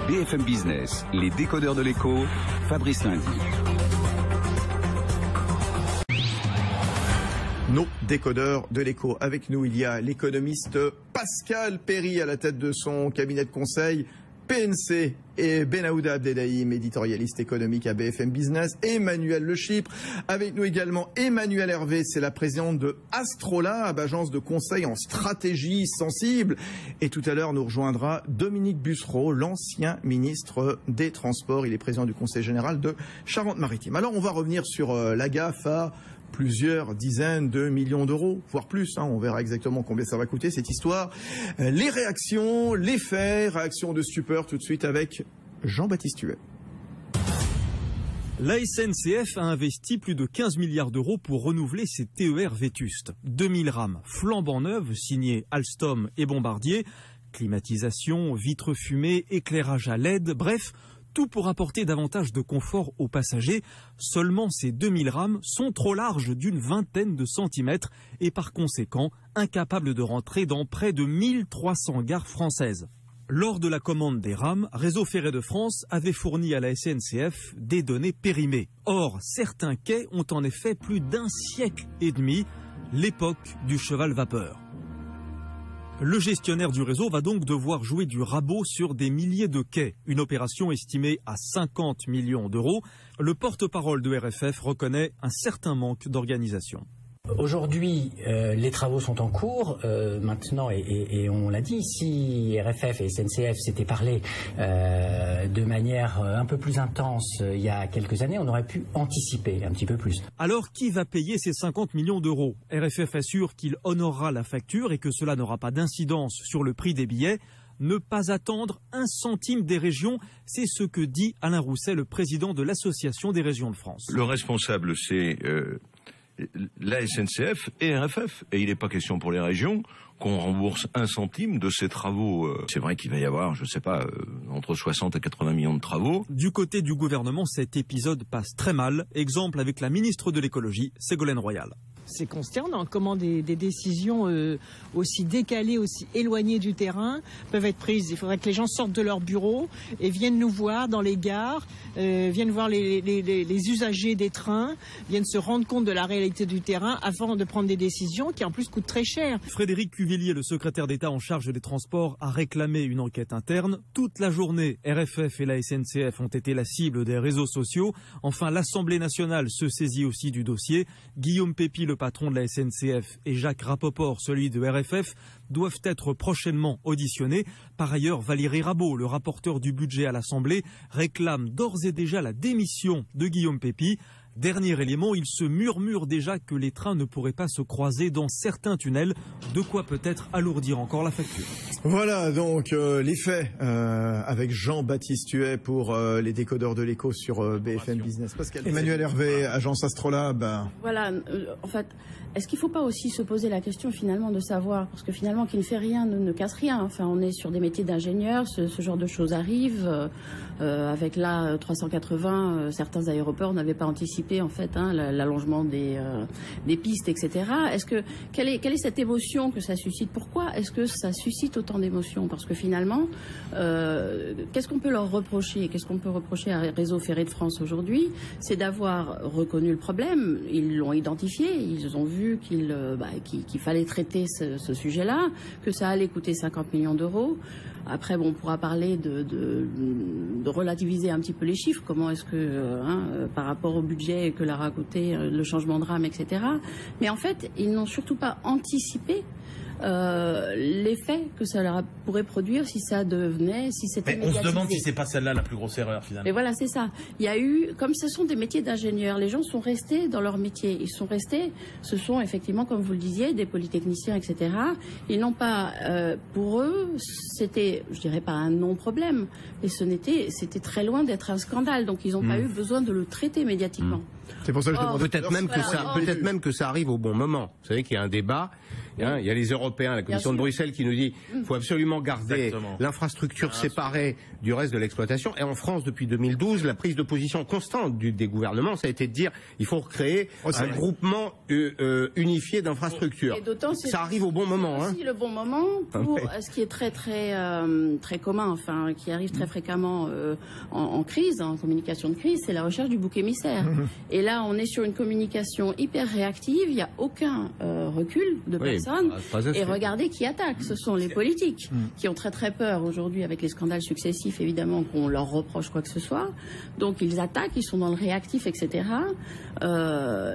BFM Business, les décodeurs de l'écho, Fabrice Lundi. Nos décodeurs de l'écho. Avec nous, il y a l'économiste Pascal Perry à la tête de son cabinet de conseil PNC et Benaouda Abdelhaim, éditorialiste économique à BFM Business, Emmanuel Le Chypre. Avec nous également Emmanuelle Hervé, c'est la présidente de Astrolabe, agence de conseil en stratégie sensible. Et tout à l'heure nous rejoindra Dominique Bussereau, l'ancien ministre des Transports. Il est président du conseil général de Charente-Maritime. Alors on va revenir sur la gaffe à plusieurs dizaines de millions d'euros, voire plus, on verra exactement combien ça va coûter cette histoire. Les réactions, les faits, réactions de stupeur tout de suite avec Jean-Baptiste Huet. La SNCF a investi plus de 15 milliards d'euros pour renouveler ses TER vétustes. 2000 rames flambant neuves, signées Alstom et Bombardier, climatisation, vitres fumées, éclairage à LED, bref, tout pour apporter davantage de confort aux passagers. Seulement ces 2000 rames sont trop larges d'une vingtaine de centimètres et par conséquent incapables de rentrer dans près de 1300 gares françaises. Lors de la commande des rames, Réseau Ferré de France avait fourni à la SNCF des données périmées. Or, certains quais ont en effet plus d'un siècle et demi, l'époque du cheval vapeur. Le gestionnaire du réseau va donc devoir jouer du rabot sur des milliers de quais, une opération estimée à 50 millions d'euros. Le porte-parole de RFF reconnaît un certain manque d'organisation. Aujourd'hui, les travaux sont en cours maintenant et on l'a dit, si RFF et SNCF s'étaient parlé de manière un peu plus intense il y a quelques années, on aurait pu anticiper un petit peu plus. Alors qui va payer ces 50 millions d'euros? RFF assure qu'il honorera la facture et que cela n'aura pas d'incidence sur le prix des billets. Ne pas attendre un centime des régions, c'est ce que dit Alain Rousset, le président de l'Association des régions de France. Le responsable, c'est la SNCF et RFF. Et il n'est pas question pour les régions qu'on rembourse un centime de ces travaux. C'est vrai qu'il va y avoir, je ne sais pas, entre 60 et 80 millions de travaux. Du côté du gouvernement, cet épisode passe très mal. Exemple avec la ministre de l'écologie, Ségolène Royal. C'est consternant comment des décisions aussi décalées, aussi éloignées du terrain peuvent être prises. Il faudrait que les gens sortent de leur bureau et viennent nous voir dans les gares, viennent voir les usagers des trains, viennent se rendre compte de la réalité du terrain avant de prendre des décisions qui en plus coûtent très cher. Frédéric Cuvillier, le secrétaire d'État en charge des transports, a réclamé une enquête interne. Toute la journée, RFF et la SNCF ont été la cible des réseaux sociaux. Enfin, l'Assemblée nationale se saisit aussi du dossier. Guillaume Pépi, le patron de la SNCF, et Jacques Rapoport, celui de RFF, doivent être prochainement auditionnés. Par ailleurs, Valérie Rabault, le rapporteur du budget à l'Assemblée, réclame d'ores et déjà la démission de Guillaume Pépi. Dernier élément, il se murmure déjà que les trains ne pourraient pas se croiser dans certains tunnels, de quoi peut-être alourdir encore la facture. Voilà donc les faits avec Jean-Baptiste Huet pour les décodeurs de l'écho sur BFM Business. Pascal. Emmanuelle Hervé, agence Astrolabe. Voilà, en fait, est-ce qu'il ne faut pas aussi se poser la question finalement de savoir, parce que finalement qui ne fait rien ne casse rien, enfin on est sur des métiers d'ingénieur, ce genre de choses arrive, avec la 380, certains aéroports n'avaient pas anticipé en fait l'allongement des pistes, etc. Quelle est cette émotion que ça suscite? Pourquoi est-ce que ça suscite autant d'émotions? Parce que finalement, qu'est-ce qu'on peut leur reprocher? Qu'est-ce qu'on peut reprocher à Réseau Ferré de France aujourd'hui? C'est d'avoir reconnu le problème, ils l'ont identifié, ils ont vu qu'il fallait traiter ce sujet-là, que ça allait coûter 50 millions d'euros. Après, bon, on pourra parler de relativiser un petit peu les chiffres. Comment est-ce que, par rapport au budget que leur a coûté le changement de rame, etc. Mais en fait, ils n'ont surtout pas anticipé l'effet que ça leur pourrait produire si ça devenait, si c'était médiatisé. On se demande si c'est pas celle-là la plus grosse erreur finalement. Mais voilà, c'est ça. Il y a eu, comme ce sont des métiers d'ingénieurs, les gens sont restés dans leur métier. Ils sont restés, ce sont effectivement, comme vous le disiez, des polytechniciens, etc. Ils n'ont pas, pour eux, c'était, je dirais pas un non-problème, mais c'était très loin d'être un scandale. Donc ils n'ont pas eu besoin de le traiter médiatiquement. C'est pour ça que je demande peut-être même que ça arrive au bon moment. Vous savez qu'il y a un débat. Hein, il y a les Européens, la Commission de Bruxelles qui nous dit qu'il faut absolument garder l'infrastructure séparée du reste de l'exploitation. Et en France, depuis 2012, la prise de position constante des gouvernements, ça a été de dire il faut recréer un groupement unifié d'infrastructures. Ça arrive au bon moment. C'est aussi le bon moment pour ce qui est très commun, enfin, qui arrive très fréquemment en crise, en communication de crise, c'est la recherche du bouc émissaire. Et là, on est sur une communication hyper réactive, il n'y a aucun recul de personnes. Et regardez qui attaque, ce sont les politiques qui ont très peur aujourd'hui avec les scandales successifs, évidemment, qu'on leur reproche quoi que ce soit. Donc ils attaquent, ils sont dans le réactif, etc.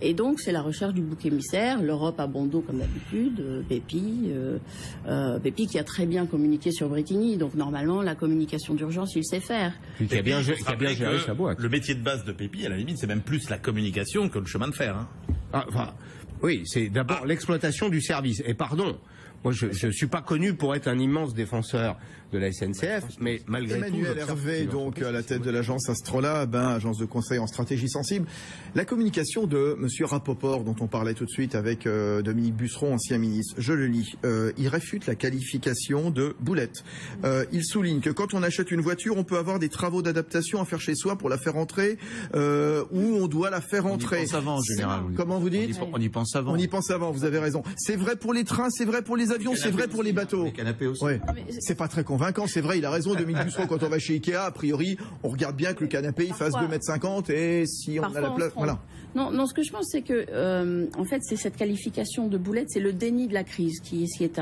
Et donc c'est la recherche du bouc émissaire. L'Europe a bon dos comme d'habitude, Pépi qui a très bien communiqué sur Bretigny, donc normalement la communication d'urgence il sait faire. Qui a bien géré sa boîte. Le métier de base de Pépi, à la limite, c'est même plus la communication que le chemin de fer. Hein. Oui, c'est d'abord l'exploitation du service. Et pardon, moi je ne suis pas connu pour être un immense défenseur de la SNCF, mais malgré Emmanuel Hervé, donc à la tête de l'agence Astrolabe, agence de conseil en stratégie sensible. La communication de M. Rapoport, dont on parlait tout de suite avec Dominique Busseron, ancien ministre, je le lis, il réfute la qualification de boulette. Il souligne que quand on achète une voiture, on peut avoir des travaux d'adaptation à faire chez soi pour la faire entrer, ou on doit la faire entrer. On y pense avant, en général. Comment vous dites? On y pense avant. On y pense avant, vous avez raison. C'est vrai pour les trains, c'est vrai pour les avions, c'est vrai pour les bateaux. Les canapés aussi. Ouais. C'est pas très convaincant, c'est vrai, il a raison, Dominique Busseron, quand on va chez Ikea, a priori, on regarde bien que le canapé il fasse 2,50 m et si on a la place, voilà. Non, ce que je pense, c'est que, en fait, c'est cette qualification de boulette, c'est le déni de la crise, qui est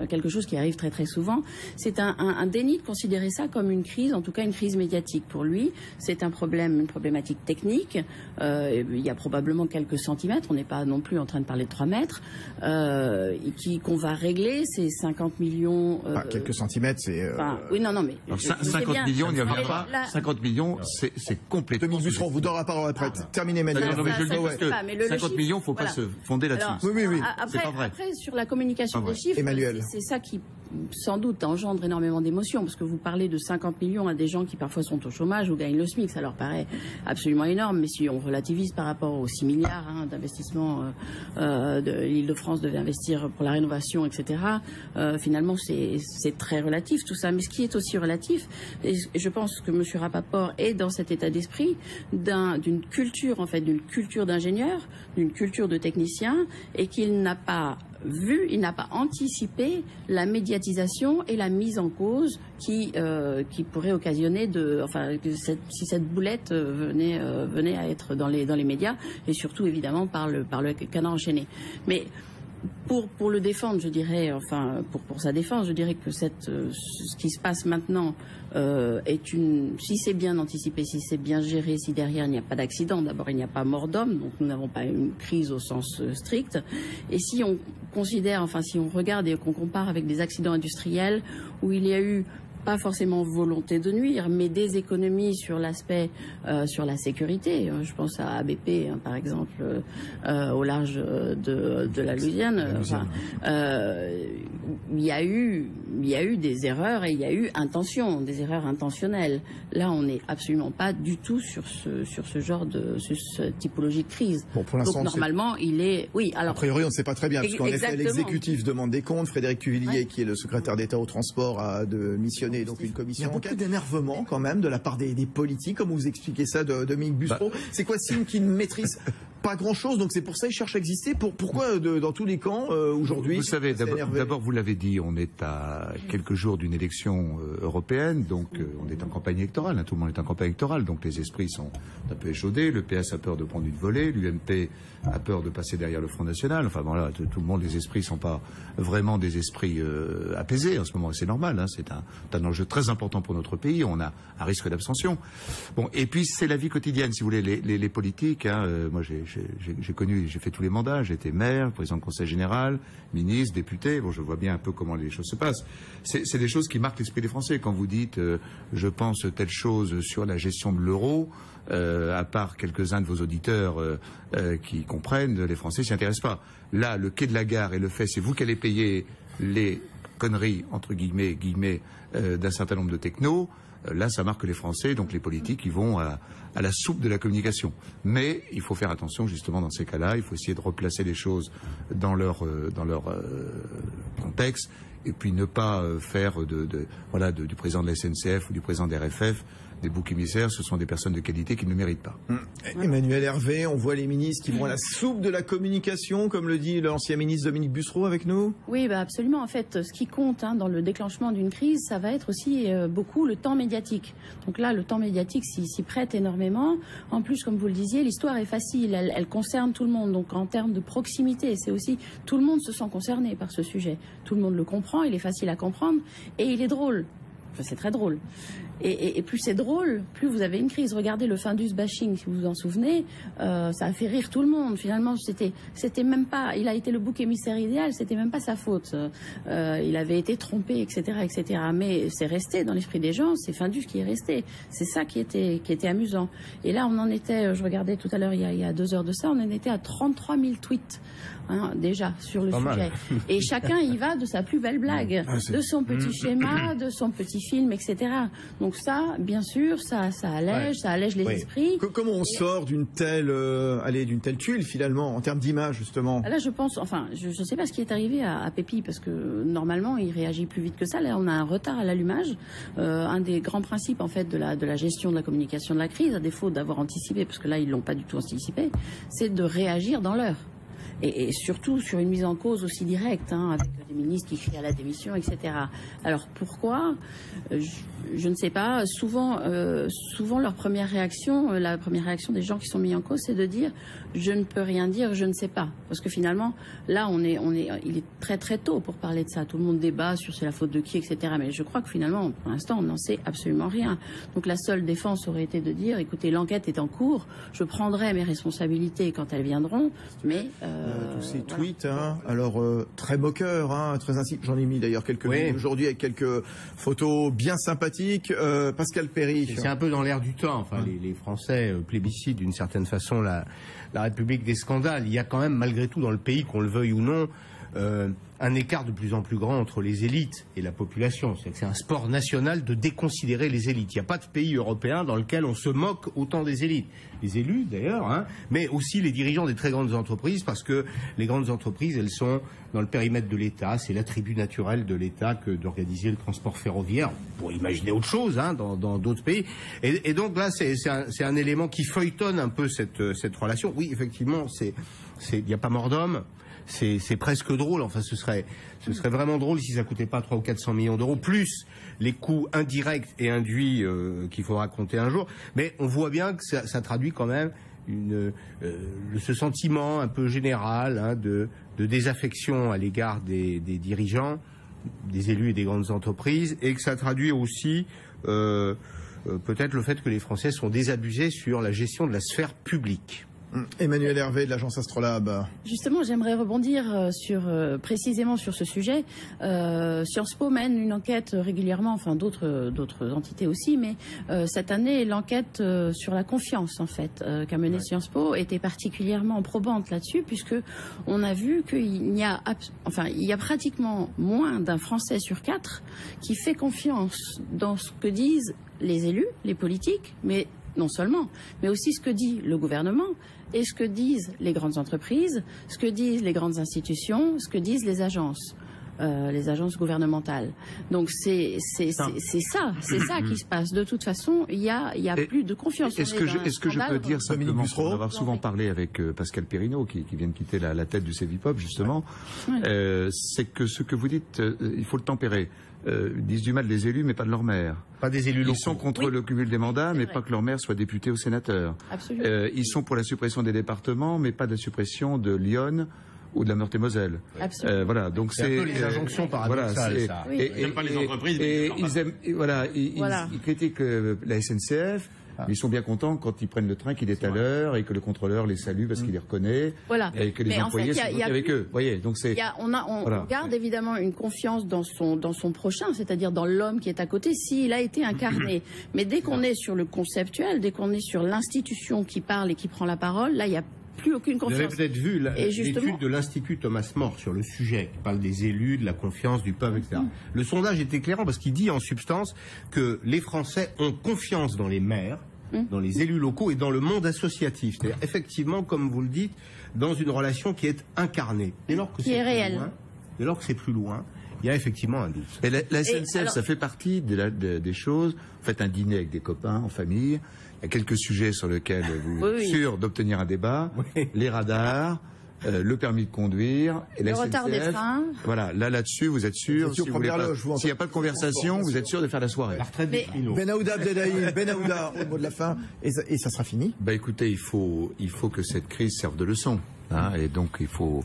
quelque chose qui arrive très souvent. C'est un déni de considérer ça comme une crise, en tout cas une crise médiatique. Pour lui, c'est une problématique technique. Il y a probablement quelques centimètres, on n'est pas non plus en train de parler de 3 mètres, qu'on va régler, c'est 50 millions... quelques centimètres, c'est... oui, non, mais... Alors, 50 millions, on n'y revient pas. 50 millions, c'est complètement... Dominique Busseron, vous donnez la parole après. Terminez, Emmanuel. Non, mais je le dis parce que 50 millions, il ne faut pas se fonder là-dessus. Oui. C'est pas vrai. Après, sur la communication des chiffres, c'est ça qui, sans doute, engendre énormément d'émotions, parce que vous parlez de 50 millions à des gens qui parfois sont au chômage ou gagnent le SMIC, ça leur paraît absolument énorme, mais si on relativise par rapport aux 6 milliards d'investissements de l'Île-de-France devait investir pour la rénovation, etc., finalement, c'est très relatif tout ça. Mais ce qui est aussi relatif, et je pense que M. Rapoport est dans cet état d'esprit d'une culture, en fait, d'une culture d'ingénieur, d'une culture de technicien, et qu'il n'a pas il n'a pas anticipé la médiatisation et la mise en cause qui pourrait occasionner si cette boulette venait à être dans les médias, et surtout évidemment par le canard enchaîné. Mais pour le défendre, je dirais, pour sa défense, je dirais que ce qui se passe maintenant si c'est bien anticipé, si c'est bien géré, si derrière il n'y a pas d'accident, d'abord il n'y a pas mort d'homme, donc nous n'avons pas une crise au sens strict. Et si on considère, si on regarde et qu'on compare avec des accidents industriels où il y a eu pas forcément volonté de nuire, mais des économies sur l'aspect, sur la sécurité. Je pense à ABP, par exemple, au large de la Louisiane. Il y a eu des erreurs et il y a eu des erreurs intentionnelles. Là, on n'est absolument pas du tout sur cette typologie de crise. Bon, pour l'instant, donc normalement, a priori, on ne sait pas très bien, parce qu'en effet, l'exécutif demande des comptes. Frédéric Cuvillier, qui est le secrétaire d'État au transport, a missionné donc une commission. Il y a beaucoup d'énervement quand même de la part des politiques, comme vous expliquez ça, de Dominique Busseron. C'est quoi, signe qu'ils ne maîtrisent pas grand-chose, donc c'est pour ça qu'ils cherchent à exister. Pourquoi dans tous les camps aujourd'hui? Vous savez, d'abord vous l'avez dit, on est à quelques jours d'une élection européenne, donc on est en campagne électorale, tout le monde est en campagne électorale, donc les esprits sont un peu échaudés, le PS a peur de prendre une volée, l'UMP a peur de passer derrière le Front National, tout le monde, les esprits sont pas vraiment des esprits apaisés en ce moment, c'est normal, c'est un enjeu très important pour notre pays, on a un risque d'abstention. Bon, et puis c'est la vie quotidienne, si vous voulez, les politiques, moi j'ai connu, j'ai fait tous les mandats, j'ai été maire, président de conseil général, ministre, député, bon je vois bien un peu comment les choses se passent. C'est des choses qui marquent l'esprit des Français. Quand vous dites je pense telle chose sur la gestion de l'euro, à part quelques-uns de vos auditeurs qui comprennent, les Français s'y intéressent pas. Là, le quai de la gare et le fait, c'est vous qui allez payer les conneries, entre guillemets, d'un certain nombre de technos, là, ça marque les Français, donc les politiques, ils vont à la soupe de la communication. Mais il faut faire attention, justement, dans ces cas-là. Il faut essayer de replacer les choses dans leur contexte, et puis ne pas faire du président de la SNCF ou du président de RFF des boucs émissaires. Ce sont des personnes de qualité qui ne le méritent pas. Emmanuel Hervé, on voit les ministres qui vont à la soupe de la communication, comme le dit l'ancien ministre Dominique Bussereau avec nous. Oui, absolument. En fait, ce qui compte dans le déclenchement d'une crise, ça va être aussi beaucoup le temps médiatique. Donc là, le temps médiatique s'y prête énormément. En plus, comme vous le disiez, l'histoire est facile, elle concerne tout le monde. Donc en termes de proximité, c'est aussi tout le monde se sent concerné par ce sujet. Tout le monde le comprend, il est facile à comprendre et il est drôle. Enfin, c'est très drôle. Et plus c'est drôle, plus vous avez une crise. Regardez le Findus bashing, si vous vous en souvenez, ça a fait rire tout le monde. Finalement, c'était même pas, il a été le bouc émissaire idéal, c'était même pas sa faute. Il avait été trompé, etc., etc. Mais c'est resté dans l'esprit des gens, c'est Findus qui est resté. C'est ça qui était amusant. Et là, on en était, je regardais tout à l'heure, il y a 2 heures de ça, on en était à 33 000 tweets. Déjà sur le sujet. Et chacun y va de sa plus belle blague, de son petit schéma, de son petit film, etc. Donc ça, bien sûr, ça allège les esprits. Comment on sort d'une telle tuile finalement, en termes d'image justement? Là, je pense, je ne sais pas ce qui est arrivé à Pépi, parce que normalement, il réagit plus vite que ça. Là, on a un retard à l'allumage. Un des grands principes en fait de la gestion de la communication de la crise, à défaut d'avoir anticipé, parce que là, ils l'ont pas du tout anticipé, c'est de réagir dans l'heure. Et surtout sur une mise en cause aussi directe, avec des ministres qui crient à la démission, etc. Alors pourquoi? Je ne sais pas. Souvent leur première réaction, la première réaction des gens qui sont mis en cause, c'est de dire je ne peux rien dire, je ne sais pas. Parce que finalement, là, il est très très tôt pour parler de ça. Tout le monde débat sur c'est la faute de qui, etc. Mais je crois que finalement, pour l'instant, on n'en sait absolument rien. Donc la seule défense aurait été de dire écoutez, l'enquête est en cours, je prendrai mes responsabilités quand elles viendront, mais tous ces tweets, alors très moqueurs, très ainsi. J'en ai mis d'ailleurs quelques-uns aujourd'hui avec quelques photos bien sympathiques. Pascal Perry. C'est un peu dans l'air du temps. Les Français plébiscitent d'une certaine façon la République des scandales. Il y a quand même, malgré tout, dans le pays, qu'on le veuille ou non, un écart de plus en plus grand entre les élites et la population. C'est un sport national de déconsidérer les élites. Il n'y a pas de pays européen dans lequel on se moque autant des élites. Les élus, d'ailleurs, mais aussi les dirigeants des très grandes entreprises, parce que les grandes entreprises, elles sont dans le périmètre de l'État. C'est l'attribut naturel de l'État que d'organiser le transport ferroviaire. On pourrait imaginer autre chose dans d'autres pays. Et donc là, c'est un élément qui feuilletonne un peu cette relation. Oui, effectivement, il n'y a pas mort d'homme. C'est presque drôle. Ce serait vraiment drôle si ça coûtait pas 300 ou 400 millions d'euros, plus les coûts indirects et induits qu'il faudra compter un jour. Mais on voit bien que ça traduit quand même ce sentiment un peu général de désaffection à l'égard des dirigeants, des élus et des grandes entreprises, et que ça traduit aussi peut-être le fait que les Français sont désabusés sur la gestion de la sphère publique. Emmanuel Hervé de l'agence Astrolabe. Justement, j'aimerais rebondir précisément sur ce sujet. Sciences Po mène une enquête régulièrement, d'autres entités aussi, mais cette année, l'enquête sur la confiance, en fait, qu'a menée Sciences Po était particulièrement probante là-dessus, puisque on a vu qu'il y a pratiquement moins d'un Français sur 4 qui fait confiance dans ce que disent les élus, les politiques, mais non seulement, mais aussi ce que dit le gouvernement et ce que disent les grandes entreprises, ce que disent les grandes institutions, ce que disent les agences gouvernementales. Donc c'est ça qui se passe. De toute façon, il y a plus de confiance. Est-ce que je peux dire simplement, pour avoir souvent parlé avec Pascal Perrineau, qui vient de quitter la tête du Cevipop, justement, c'est que ce que vous dites, il faut le tempérer. Ils disent du mal des élus, mais pas de leur maire. Pas des élus locaux. Ils sont contre le cumul des mandats, mais pas que leur maire soit député ou sénateur. Ils sont pour la suppression des départements, mais pas de la suppression de Lyon ou de la Meurthe-et-Moselle. Voilà, donc c'est un peu les injonctions paradoxales. Ça. Ils n'aiment pas les entreprises, mais ils critiquent la SNCF. Mais ils sont bien contents quand ils prennent le train qu'il est à l'heure et que le contrôleur les salue parce qu'il les reconnaît et que les employés sont avec eux. Voyez, donc on garde évidemment une confiance dans son prochain, c'est-à-dire dans l'homme qui est à côté, s'il a été incarné. Mais dès qu'on est sur le conceptuel, dès qu'on est sur l'institution qui parle et qui prend la parole, là il y a plus aucune confiance. Vous avez peut-être vu l'étude de l'Institut Thomas More sur le sujet, qui parle des élus, de la confiance du peuple, etc. Le sondage est éclairant parce qu'il dit en substance que les Français ont confiance dans les maires, dans les élus locaux et dans le monde associatif. C'est-à-dire, effectivement, comme vous le dites, dans une relation qui est incarnée. Dès lors que c'est réelle. Dès lors que c'est plus loin, il y a effectivement un doute. Et la SNCF, ça fait partie des choses. Vous faites un dîner avec des copains, en famille. Il y a quelques sujets sur lesquels vous êtes sûr d'obtenir un débat. Les radars, le permis de conduire et la SNCF. Le retard des trains. Voilà, là-dessus, vous êtes sûr. S'il n'y a pas de conversation, vous êtes sûr de faire la soirée. La retraite des cheminots. Benaouda Abdelhaim, Benaouda, au mot de la fin, et ça sera fini. Bah écoutez, il faut que cette crise serve de leçon. Hein, et donc il faut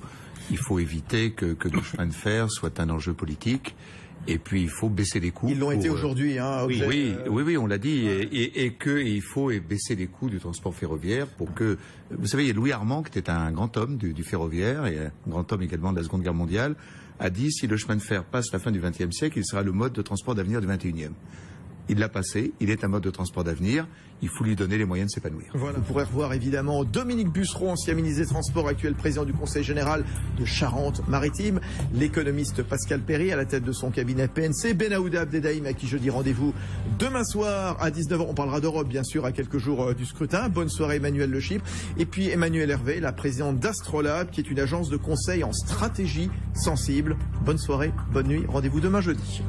éviter que le chemin de fer soit un enjeu politique. Et puis il faut baisser les coûts. Ils l'ont été aujourd'hui, hein. Oui, on l'a dit, et qu'il faut baisser les coûts du transport ferroviaire pour que, vous savez, il y a Louis Armand qui était un grand homme du ferroviaire et un grand homme également de la Seconde Guerre mondiale, a dit si le chemin de fer passe la fin du XXe siècle, il sera le mode de transport d'avenir du XXIe. Il l'a passé, il est un mode de transport d'avenir, il faut lui donner les moyens de s'épanouir. Voilà, vous pourrez revoir évidemment Dominique Busseron, ancien ministre des Transports, actuel président du Conseil général de Charente-Maritime, l'économiste Pascal Perry à la tête de son cabinet PNC, Benaouda Abdelhaim à qui je dis rendez-vous demain soir à 19h. On parlera d'Europe bien sûr à quelques jours du scrutin. Bonne soirée Emmanuel Le Chypre. Et puis Emmanuel Hervé, la présidente d'Astrolab qui est une agence de conseil en stratégie sensible. Bonne soirée, bonne nuit, rendez-vous demain jeudi.